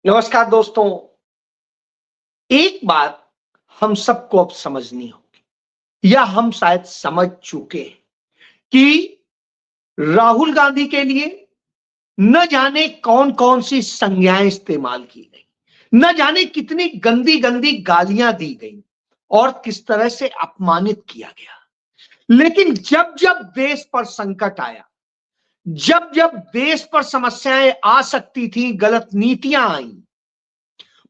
नमस्कार दोस्तों। एक बात हम सबको अब समझनी होगी या हम शायद समझ चुके हैं कि राहुल गांधी के लिए न जाने कौन कौन सी संज्ञाएं इस्तेमाल की गई, न जाने कितनी गंदी गंदी गालियां दी गई और किस तरह से अपमानित किया गया। लेकिन जब जब देश पर संकट आया, जब जब देश पर समस्याएं आ सकती थी, गलत नीतियां आई,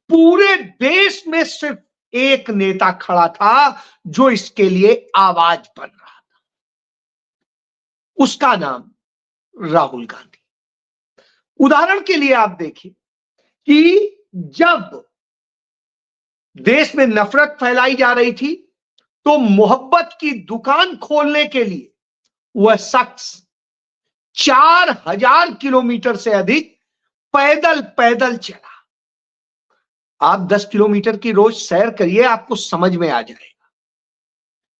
पूरे देश में सिर्फ एक नेता खड़ा था जो इसके लिए आवाज बन रहा था। उसका नाम राहुल गांधी। उदाहरण के लिए आप देखिए कि जब देश में नफरत फैलाई जा रही थी तो मोहब्बत की दुकान खोलने के लिए वह शख्स 4000 किलोमीटर से अधिक पैदल पैदल चला। आप 10 किलोमीटर की रोज सैर करिए, आपको समझ में आ जाएगा।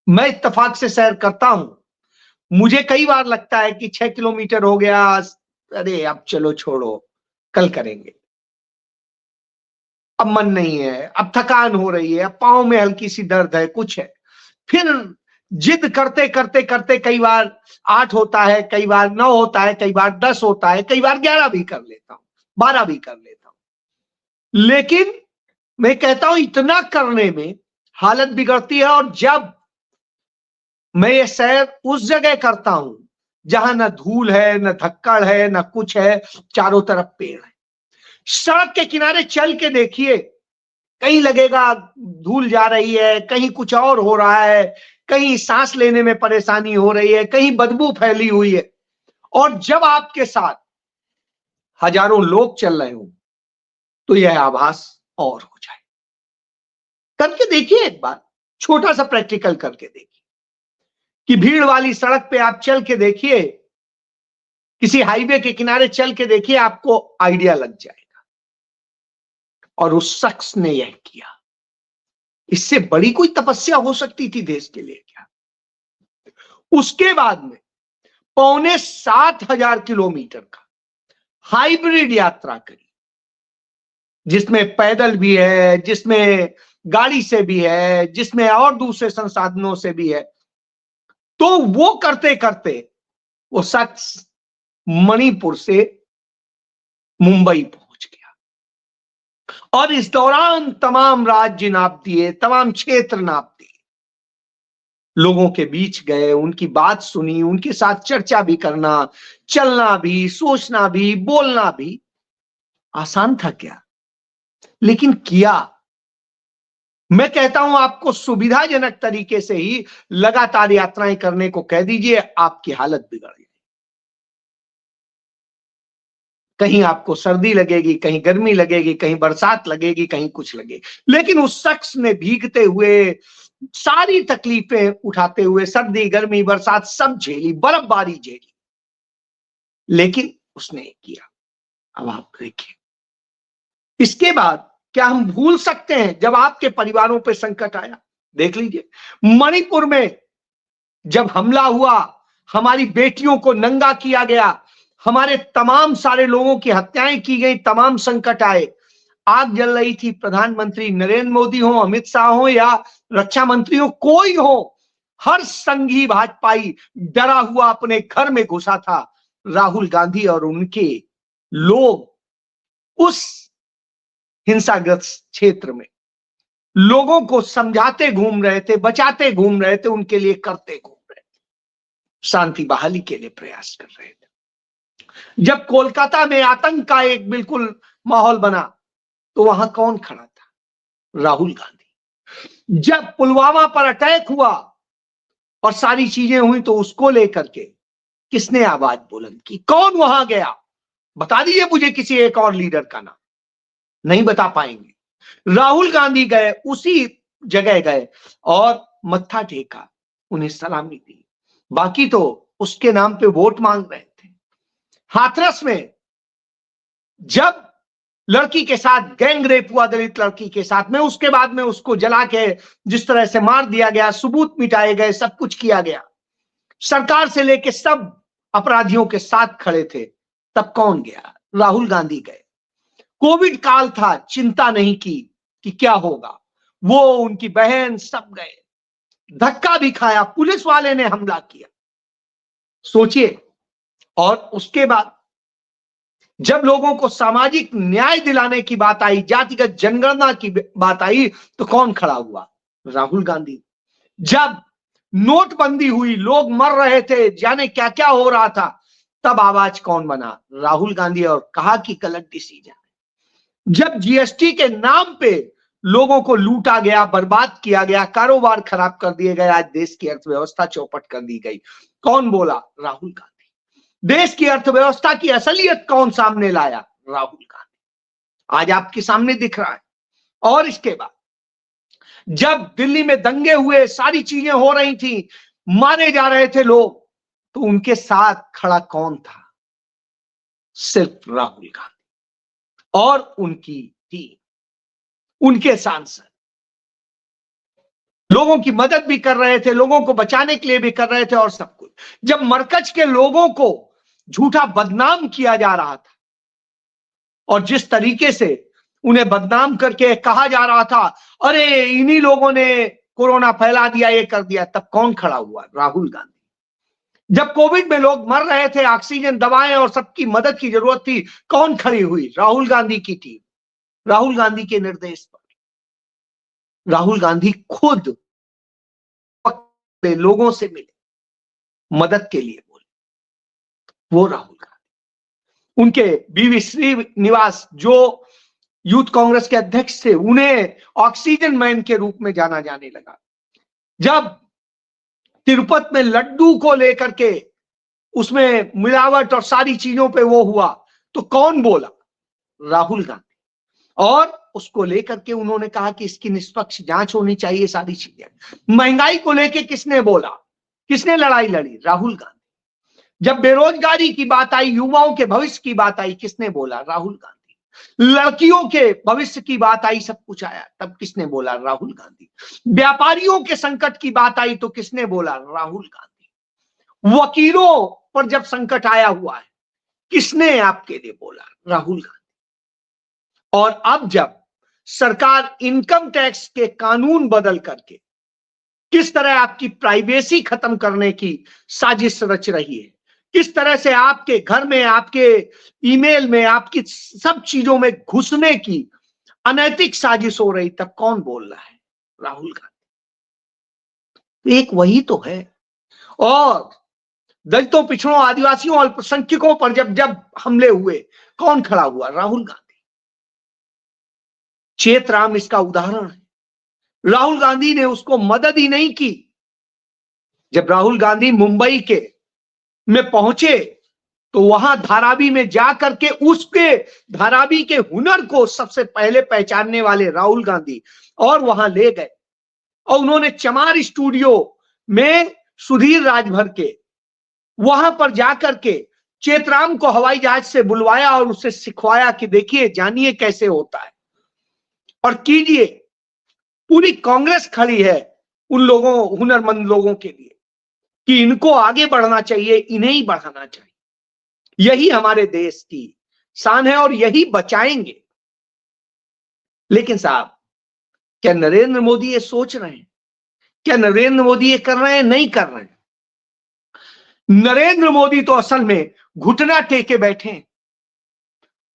मैं इत्तेफाक से सैर करता हूं। मुझे कई बार लगता है कि 6 किलोमीटर हो गया, अरे अब चलो छोड़ो, कल करेंगे, अब मन नहीं है, अब थकान हो रही है, अब पांव में हल्की सी दर्द है, कुछ है। फिर जिद करते करते करते कई बार 8 होता है, कई बार 9 होता है, कई बार 10 होता है, कई बार 11 भी कर लेता हूं, 12 भी कर लेता हूं। लेकिन मैं कहता हूं इतना करने में हालत बिगड़ती है। और जब मैं ये सैर उस जगह करता हूं जहां न धूल है, न धक्कड़ है, न कुछ है, चारों तरफ पेड़ है। सड़क के किनारे चल के देखिए, कहीं लगेगा धूल जा रही है, कहीं कुछ और हो रहा है, कहीं सांस लेने में परेशानी हो रही है, कहीं बदबू फैली हुई है। और जब आपके साथ हजारों लोग चल रहे हो तो यह आभास और हो जाए। करके देखिए, एक बार छोटा सा प्रैक्टिकल करके देखिए कि भीड़ वाली सड़क पे आप चल के देखिए, किसी हाईवे के किनारे चल के देखिए, आपको आइडिया लग जाएगा। और उस शख्स ने यह किया। इससे बड़ी कोई तपस्या हो सकती थी देश के लिए क्या? उसके बाद में 6,75,000 किलोमीटर का हाइब्रिड यात्रा करी, जिसमें पैदल भी है, जिसमें गाड़ी से भी है, जिसमें और दूसरे संसाधनों से भी है। तो वो करते करते वो शख्स मणिपुर से मुंबई पहुंच गया और इस दौरान तमाम राज्य नाप दिए, तमाम क्षेत्र नाप दिए, लोगों के बीच गए, उनकी बात सुनी, उनके साथ चर्चा भी करना, चलना भी, सोचना भी, बोलना भी आसान था क्या? लेकिन किया। मैं कहता हूं आपको सुविधाजनक तरीके से ही लगातार यात्राएं करने को कह दीजिए, आपकी हालत बिगड़ जाएगी। कहीं आपको सर्दी लगेगी, कहीं गर्मी लगेगी, कहीं बरसात लगेगी, कहीं कुछ लगेगी। लेकिन उस शख्स ने भीगते हुए, सारी तकलीफें उठाते हुए, सर्दी गर्मी बरसात सब झेली, बर्फबारी झेली, लेकिन उसने किया। अब आप देखिए, इसके बाद क्या हम भूल सकते हैं जब आपके परिवारों पर संकट आया? देख लीजिए, मणिपुर में जब हमला हुआ, हमारी बेटियों को नंगा किया गया, हमारे तमाम सारे लोगों की हत्याएं की गई, तमाम संकट आए, आग जल रही थी। प्रधानमंत्री नरेंद्र मोदी हो, अमित शाह हो या रक्षा मंत्री हो, कोई हो, हर संघी भाजपाई डरा हुआ अपने घर में घुसा था। राहुल गांधी और उनके लोग उस हिंसाग्रस्त क्षेत्र में लोगों को समझाते घूम रहे थे, बचाते घूम रहे थे, उनके लिए करते घूम रहे थे, शांति बहाली के लिए प्रयास कर रहे थे। जब कोलकाता में आतंक का एक बिल्कुल माहौल बना तो वहां कौन खड़ा था? राहुल गांधी। जब पुलवामा पर अटैक हुआ और सारी चीजें हुई तो उसको लेकर के किसने आवाज बुलंद की? कौन वहां गया? बता दीजिए मुझे किसी एक और लीडर का नाम। नहीं बता पाएंगे। राहुल गांधी गए, उसी जगह गए और मत्था टेका, उन्हें सलामी दी। बाकी तो उसके नाम पे वोट मांग रहे थे। हाथरस में जब लड़की के साथ गैंग रेप हुआ, दलित लड़की के साथ में, उसके बाद में उसको जला के जिस तरह से मार दिया गया, सबूत मिटाए गए, सब कुछ किया गया, सरकार से लेके सब अपराधियों के साथ खड़े थे, तब कौन गया? राहुल गांधी गए। कोविड काल था, चिंता नहीं की कि क्या होगा। वो उनकी बहन सब गए, धक्का भी खाया, पुलिस वाले ने हमला किया, सोचिए। और उसके बाद जब लोगों को सामाजिक न्याय दिलाने की बात आई, जातिगत जनगणना की बात आई, तो कौन खड़ा हुआ? राहुल गांधी। जब नोटबंदी हुई, लोग मर रहे थे, जाने क्या क्या हो रहा था, तब आवाज कौन बना? राहुल गांधी। और कहा कि गलत डिसीजन। जब जीएसटी के नाम पे लोगों को लूटा गया, बर्बाद किया गया, कारोबार खराब कर दिए गए, आज देश की अर्थव्यवस्था चौपट कर दी गई, कौन बोला? राहुल गांधी। देश की अर्थव्यवस्था की असलियत कौन सामने लाया? राहुल गांधी। आज आपके सामने दिख रहा है। और इसके बाद जब दिल्ली में दंगे हुए, सारी चीजें हो रही थी, मारे जा रहे थे लोग, तो उनके साथ खड़ा कौन था? सिर्फ राहुल गांधी और उनकी टीम, उनके सांसद लोगों की मदद भी कर रहे थे, लोगों को बचाने के लिए भी कर रहे थे और सब कुछ। जब मरकज के लोगों को झूठा बदनाम किया जा रहा था और जिस तरीके से उन्हें बदनाम करके कहा जा रहा था, अरे इन्हीं लोगों ने कोरोना फैला दिया, ये कर दिया, तब कौन खड़ा हुआ? राहुल गांधी। जब कोविड में लोग मर रहे थे, ऑक्सीजन, दवाएं और सबकी मदद की जरूरत थी, कौन खड़ी हुई? राहुल गांधी की टीम। राहुल गांधी के निर्देश पर राहुल गांधी खुद लोगों से मिले, मदद के लिए बोले। वो राहुल गांधी। उनके बीवी श्रीनिवास जो यूथ कांग्रेस के अध्यक्ष थे, उन्हें ऑक्सीजन मैन के रूप में जाना जाने लगा। जब तिरुपति में लड्डू को लेकर के उसमें मिलावट और सारी चीजों पे वो हुआ, तो कौन बोला? राहुल गांधी। और उसको लेकर के उन्होंने कहा कि इसकी निष्पक्ष जांच होनी चाहिए, सारी चीजें। महंगाई को लेकर किसने बोला, किसने लड़ाई लड़ी? राहुल गांधी। जब बेरोजगारी की बात आई, युवाओं के भविष्य की बात आई, किसने बोला? राहुल गांधी। लड़कियों के भविष्य की बात आई, सब कुछ आया, तब किसने बोला? राहुल गांधी। व्यापारियों के संकट की बात आई तो किसने बोला? राहुल गांधी। वकीलों पर जब संकट आया हुआ है, किसने आपके लिए बोला? राहुल गांधी। और अब जब सरकार इनकम टैक्स के कानून बदल करके किस तरह आपकी प्राइवेसी खत्म करने की साजिश रच रही है, किस तरह से आपके घर में, आपके ईमेल में, आपकी सब चीजों में घुसने की अनैतिक साजिश हो रही, तब कौन बोल रहा है? राहुल गांधी। एक वही तो है। और दलितों, पिछड़ों, आदिवासियों, अल्पसंख्यकों पर जब जब हमले हुए, कौन खड़ा हुआ? राहुल गांधी। चेतराम इसका उदाहरण है। राहुल गांधी ने उसको मदद ही नहीं की। जब राहुल गांधी मुंबई के में पहुंचे, तो वहां धारावी में जाकर के उसके धारावी के हुनर को सबसे पहले पहचानने वाले राहुल गांधी, और वहां ले गए और उन्होंने चमार स्टूडियो में सुधीर राजभर के वहां पर जाकर के चेतराम को हवाई जहाज से बुलवाया और उससे सिखवाया कि देखिए, जानिए कैसे होता है और कीजिए। पूरी कांग्रेस खड़ी है उन लोगों, हुनरमंद लोगों के लिए कि इनको आगे बढ़ना चाहिए, इन्हें ही बढ़ाना चाहिए। यही हमारे देश की शान है और यही बचाएंगे। लेकिन साहब, क्या नरेंद्र मोदी ये सोच रहे हैं? क्या नरेंद्र मोदी ये कर रहे हैं? नहीं कर रहे हैं। नरेंद्र मोदी तो असल में घुटना टेके बैठे हैं।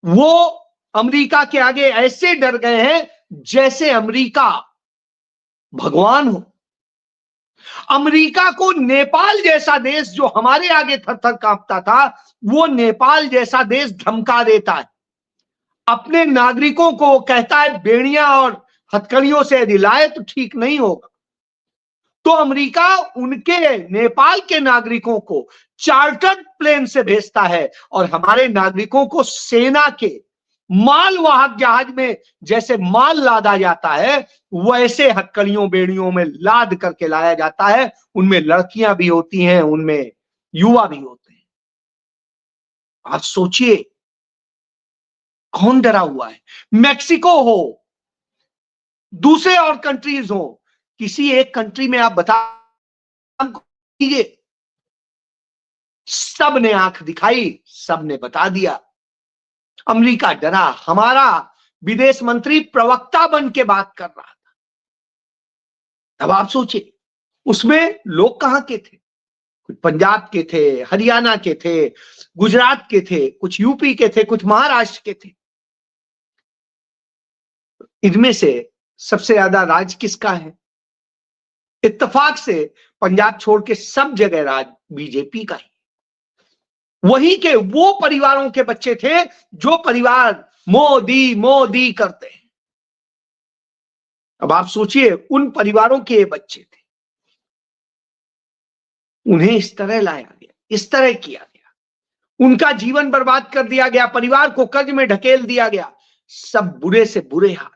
वो अमेरिका के आगे ऐसे डर गए हैं जैसे अमेरिका भगवान हो। अमेरिका को नेपाल जैसा देश, जो हमारे आगे थर थर कांपता था, वो नेपाल जैसा देश धमका देता है। अपने नागरिकों को कहता है बेड़ियां और हथकड़ियों से यदि लाए तो ठीक नहीं होगा। तो अमेरिका उनके नेपाल के नागरिकों को चार्टर्ड प्लेन से भेजता है और हमारे नागरिकों को सेना के मालवाहक जहाज में जैसे माल लादा जाता है, वैसे हथकड़ियों बेड़ियों में लाद करके लाया जाता है। उनमें लड़कियां भी होती हैं, उनमें युवा भी होते हैं। आप सोचिए, कौन डरा हुआ है? मैक्सिको हो, दूसरे और कंट्रीज हो, किसी एक कंट्री में आप बता कीजिए, सब ने आंख दिखाई, सब ने बता दिया अमेरिका डरा, हमारा विदेश मंत्री प्रवक्ता बन के बात कर रहा था। अब आप सोचिए उसमें लोग कहां के थे, कुछ पंजाब के थे, हरियाणा के थे, गुजरात के थे, कुछ यूपी के थे, कुछ महाराष्ट्र के थे। इनमें से सबसे ज्यादा राज किसका है? इत्तेफाक से पंजाब छोड़ के सब जगह राज बीजेपी का ही। वही के वो परिवारों के बच्चे थे जो परिवार मोदी मोदी करते हैं। अब आप सोचिए उन परिवारों के ये बच्चे थे, उन्हें इस तरह लाया गया, इस तरह किया गया, उनका जीवन बर्बाद कर दिया गया, परिवार को कर्ज में ढकेल दिया गया। सब बुरे से बुरे हाल।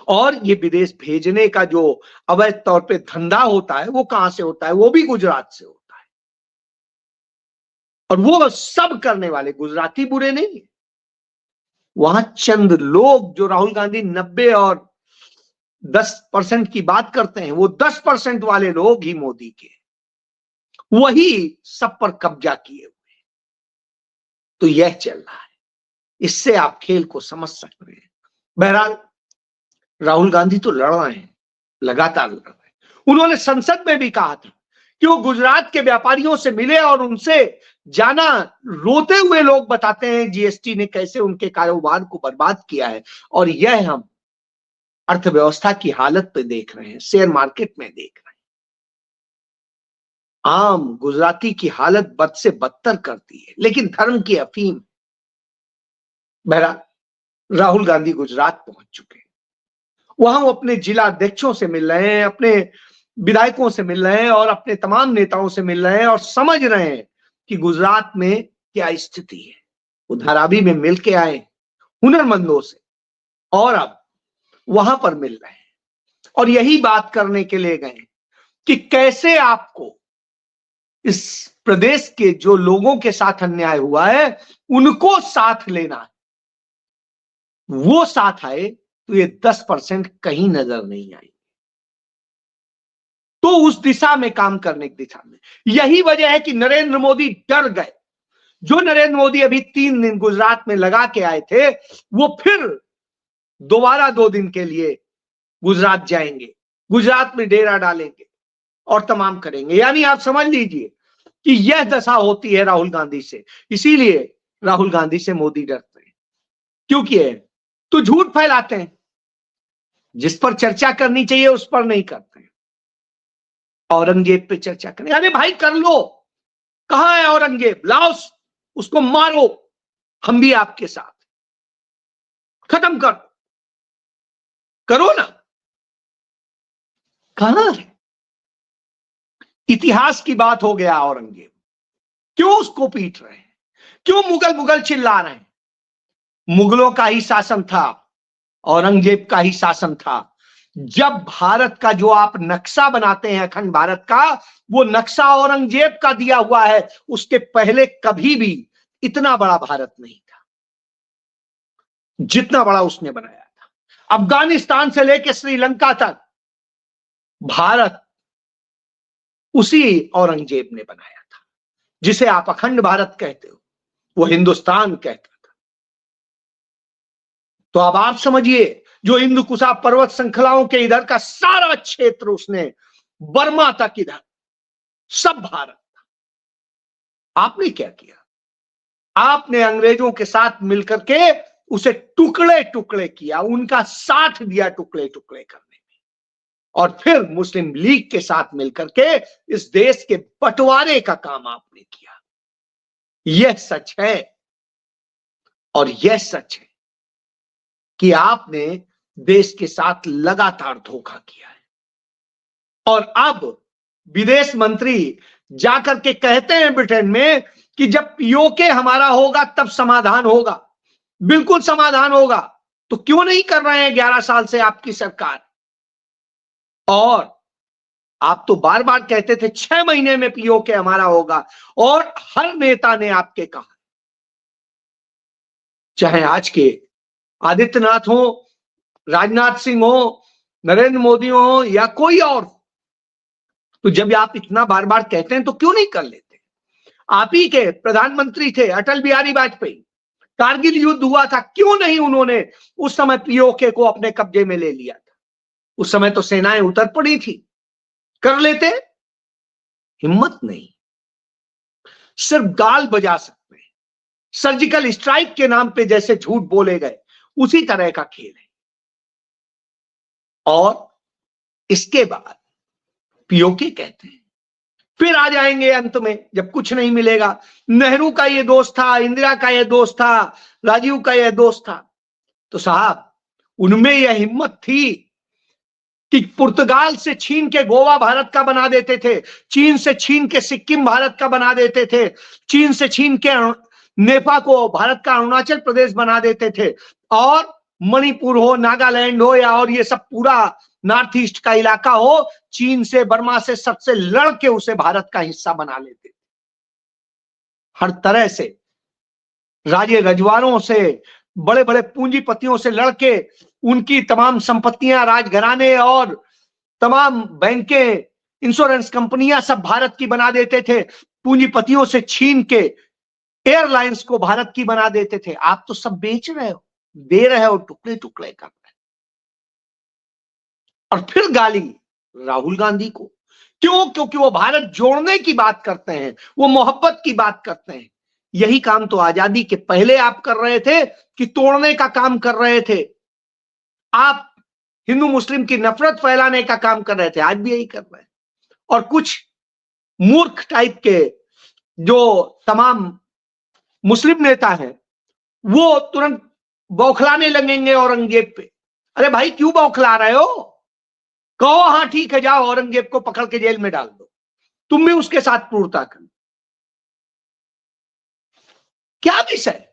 और ये विदेश भेजने का जो अवैध तौर पे धंधा होता है वो कहां से होता है? वो भी गुजरात से होता है। और वो सब करने वाले गुजराती बुरे नहीं है, वहां चंद लोग जो राहुल गांधी 90 और 10% की बात करते हैं, वो 10% वाले लोग ही मोदी के, वही सब पर कब्जा किए हुए। तो यह चल रहा है, इससे आप खेल को समझ सकते हैं। बहरहाल राहुल गांधी तो लड़ रहे हैं, लगातार लड़ रहे हैं। उन्होंने संसद में भी कहा था कि वो गुजरात के व्यापारियों से मिले और उनसे जाना, रोते हुए लोग बताते हैं जीएसटी ने कैसे उनके कारोबार को बर्बाद किया है। और यह हम अर्थव्यवस्था की हालत पे देख रहे हैं, शेयर मार्केट में देख रहे हैं। आम गुजराती की हालत बद से बदतर करती है, लेकिन धर्म की अफीम। बहरहाल राहुल गांधी गुजरात पहुंच चुके हैं, वहां वो अपने जिला अध्यक्षों से मिल रहे हैं, अपने विधायकों से मिल रहे हैं और अपने तमाम नेताओं से मिल रहे हैं और समझ रहे हैं कि गुजरात में क्या स्थिति है। वो धारावी में मिल के आए हुनरमंदों से और अब वहां पर मिल रहे हैं और यही बात करने के लिए गए कि कैसे आपको इस प्रदेश के जो लोगों के साथ अन्याय हुआ है उनको साथ लेना है। वो साथ आए तो ये 10% कहीं नजर नहीं आई। तो उस दिशा में काम करने की दिशा में यही वजह है कि नरेंद्र मोदी डर गए। जो नरेंद्र मोदी अभी 3 दिन गुजरात में लगा के आए थे, वो फिर दोबारा 2 दिन के लिए गुजरात जाएंगे, गुजरात में डेरा डालेंगे और तमाम करेंगे। यानी आप समझ लीजिए कि यह दशा होती है राहुल गांधी से। इसीलिए राहुल गांधी से मोदी डरते हैं, क्योंकि तो झूठ फैलाते हैं, जिस पर चर्चा करनी चाहिए उस पर नहीं करते हैं। औरंगजेब पे चर्चा करें, अरे भाई कर लो, कहां है औरंगजेब, लाओ उसको मारो, हम भी आपके साथ, खत्म करो ना। कहां है? इतिहास की बात हो गया औरंगजेब, क्यों उसको पीट रहे हैं? क्यों मुगल मुगल चिल्ला रहे हैं? मुगलों का ही शासन था, औरंगजेब का ही शासन था। जब भारत का जो आप नक्शा बनाते हैं अखंड भारत का, वो नक्शा औरंगजेब का दिया हुआ है। उसके पहले कभी भी इतना बड़ा भारत नहीं था जितना बड़ा उसने बनाया था। अफगानिस्तान से लेकर श्रीलंका तक भारत उसी औरंगजेब ने बनाया था। जिसे आप अखंड भारत कहते हो वो हिंदुस्तान कहता था। तो अब आप समझिए, जो हिंदू कुशा पर्वत श्रृंखलाओं के इधर का सारा क्षेत्र उसने, बर्मा तक इधर सब भारत था। आपने क्या किया? आपने अंग्रेजों के साथ मिलकर के उसे टुकड़े टुकड़े किया, उनका साथ दिया टुकड़े टुकड़े करने में, और फिर मुस्लिम लीग के साथ मिलकर के इस देश के बंटवारे का काम आपने किया। यह सच है, और यह सच है कि आपने देश के साथ लगातार धोखा किया है। और अब विदेश मंत्री जाकर के कहते हैं ब्रिटेन में कि जब पीओके हमारा होगा तब समाधान होगा। बिल्कुल समाधान होगा, तो क्यों नहीं कर रहे हैं 11 साल से आपकी सरकार? और आप तो बार बार कहते थे 6 महीने में पीओके हमारा होगा, और हर नेता ने आपके कहा, चाहे आज के आदित्यनाथ हो, राजनाथ सिंह हो, नरेंद्र मोदी हो या कोई और। तो जब आप इतना बार बार कहते हैं तो क्यों नहीं कर लेते? आप ही के प्रधानमंत्री थे अटल बिहारी वाजपेयी, कारगिल युद्ध हुआ था, क्यों नहीं उन्होंने उस समय पीओके को अपने कब्जे में ले लिया था? उस समय तो सेनाएं उतर पड़ी थी, कर लेते, हिम्मत नहीं, सिर्फ गाल बजा सकते हैं। सर्जिकल स्ट्राइक के नाम पे जैसे झूठ बोले गए, उसी तरह का खेल है। और इसके बाद पीओके कहते हैं, फिर आ जाएंगे अंत में जब कुछ नहीं मिलेगा, नेहरू का ये दोस्त था, इंदिरा का ये दोस्त था, राजीव का ये दोस्त था। तो साहब, उनमें यह हिम्मत थी कि पुर्तगाल से छीन के गोवा भारत का बना देते थे, चीन से छीन के सिक्किम भारत का बना देते थे, चीन से छीन के नेपाल को भारत का अरुणाचल प्रदेश बना देते थे, और मणिपुर हो, नागालैंड हो, या और ये सब पूरा नॉर्थ ईस्ट का इलाका हो, चीन से, बर्मा से, सबसे लड़ के उसे भारत का हिस्सा बना लेते थे। हर तरह से राजे रजवाड़ों से, बड़े बड़े पूंजीपतियों से लड़के उनकी तमाम संपत्तियां, राजघराने और तमाम बैंकें, इंश्योरेंस कंपनियां सब भारत की बना देते थे। पूंजीपतियों से छीन के एयरलाइंस को भारत की बना देते थे। आप तो सब बेच रहे हो, दे रहे हो, टुकड़े टुकड़े कर रहे हो। और फिर गाली राहुल गांधी को, क्यों? क्योंकि वो भारत जोड़ने की बात करते हैं, वो मोहब्बत की बात करते हैं। यही काम तो आजादी के पहले आप कर रहे थे कि तोड़ने का काम कर रहे थे। आप हिंदू मुस्लिम की नफरत फैलाने का काम कर रहे थे, आज भी यही कर रहे हैं। और कुछ मूर्ख टाइप के जो तमाम मुस्लिम नेता हैं, वो तुरंत बौखलाने लगेंगे औरंगजेब पे। अरे भाई, क्यों बौखला रहे हो? कहो हाँ ठीक है, जाओ औरंगजेब को पकड़ के जेल में डाल दो, तुम भी उसके साथ क्रूरता करो। क्या विषय?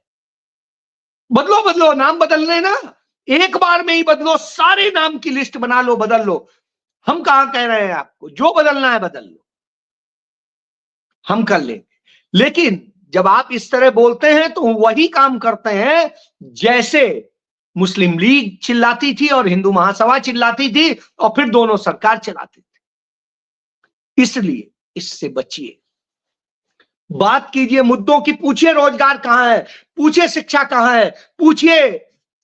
बदलो बदलो, नाम बदलने ना, एक बार में ही बदलो, सारे नाम की लिस्ट बना लो, बदल लो। हम कहां कह रहे हैं आपको, जो बदलना है बदल लो, हम कर लेंगे। लेकिन जब आप इस तरह बोलते हैं तो वही काम करते हैं जैसे मुस्लिम लीग चिल्लाती थी और हिंदू महासभा चिल्लाती थी, और फिर दोनों सरकार चलाते थे। इसलिए इससे बचिए, बात कीजिए मुद्दों की, पूछिए रोजगार कहां है, पूछिए शिक्षा कहां है, पूछिए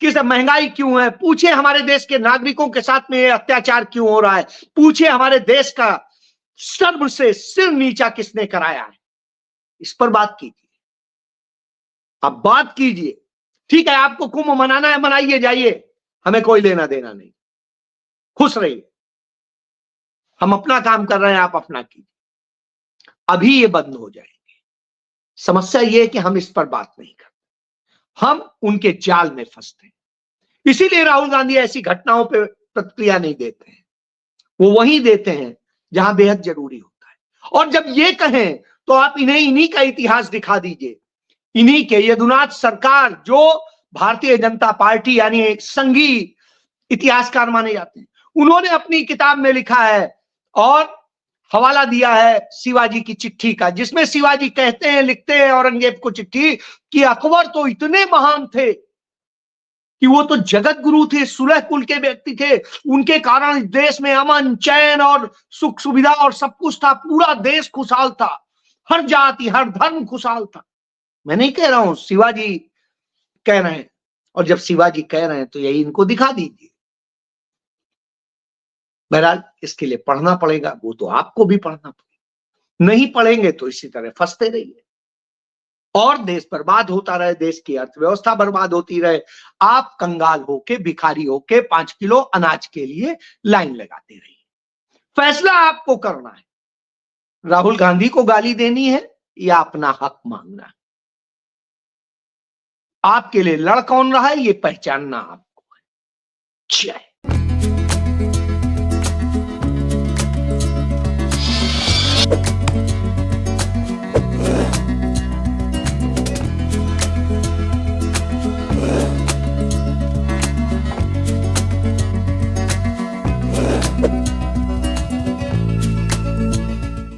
किस महंगाई क्यों है, पूछिए हमारे देश के नागरिकों के साथ में अत्याचार क्यों हो रहा है, पूछिए हमारे देश का सर्व से सिर नीचा किसने कराया है। इस पर बात कीजिए, आप बात कीजिए। ठीक है, आपको कुंभ मनाना है, मनाइए, जाइए, हमें कोई लेना देना नहीं, खुश रहिए, हम अपना काम कर रहे हैं, आप अपना कीजिए। अभी ये बंद हो जाएंगे। समस्या ये है कि हम इस पर बात नहीं करते, हम उनके जाल में फंसते हैं। इसीलिए राहुल गांधी ऐसी घटनाओं पर प्रतिक्रिया नहीं देते हैं, वो वहीं देते हैं जहां बेहद जरूरी होता है। और जब ये कहें तो आप इन्हें इन्हीं का इतिहास दिखा दीजिए, इन्हीं के यदुनाथ सरकार, जो भारतीय जनता पार्टी यानी एक संघी इतिहासकार माने जाते हैं, उन्होंने अपनी किताब में लिखा है और हवाला दिया है शिवाजी की चिट्ठी का, जिसमें शिवाजी कहते हैं, लिखते हैं औरंगजेब को चिट्ठी कि अकबर तो इतने महान थे कि वो तो जगत गुरु थे, सुलह कुल के व्यक्ति थे, उनके कारण देश में अमन, चैन और सुख सुविधा और सब कुछ था, पूरा देश खुशहाल था, हर जाति हर धर्म खुशहाल था। मैं नहीं कह रहा हूं, शिवाजी कह रहे हैं, और जब शिवाजी कह रहे हैं तो यही इनको दिखा दीजिए। बहरहाल इसके लिए पढ़ना पड़ेगा, वो तो आपको भी पढ़ना पड़ेगा, नहीं पढ़ेंगे तो इसी तरह फंसते रहिए और देश बर्बाद होता रहे, देश की अर्थव्यवस्था बर्बाद होती रहे, आप कंगाल होके, भिखारी होके 5 किलो अनाज के लिए लाइन लगाते रहिए। फैसला आपको करना है, राहुल गांधी को गाली देनी है या अपना हक मांगना है। आपके लिए लड़ कौन रहा है ये पहचानना आपको है। जय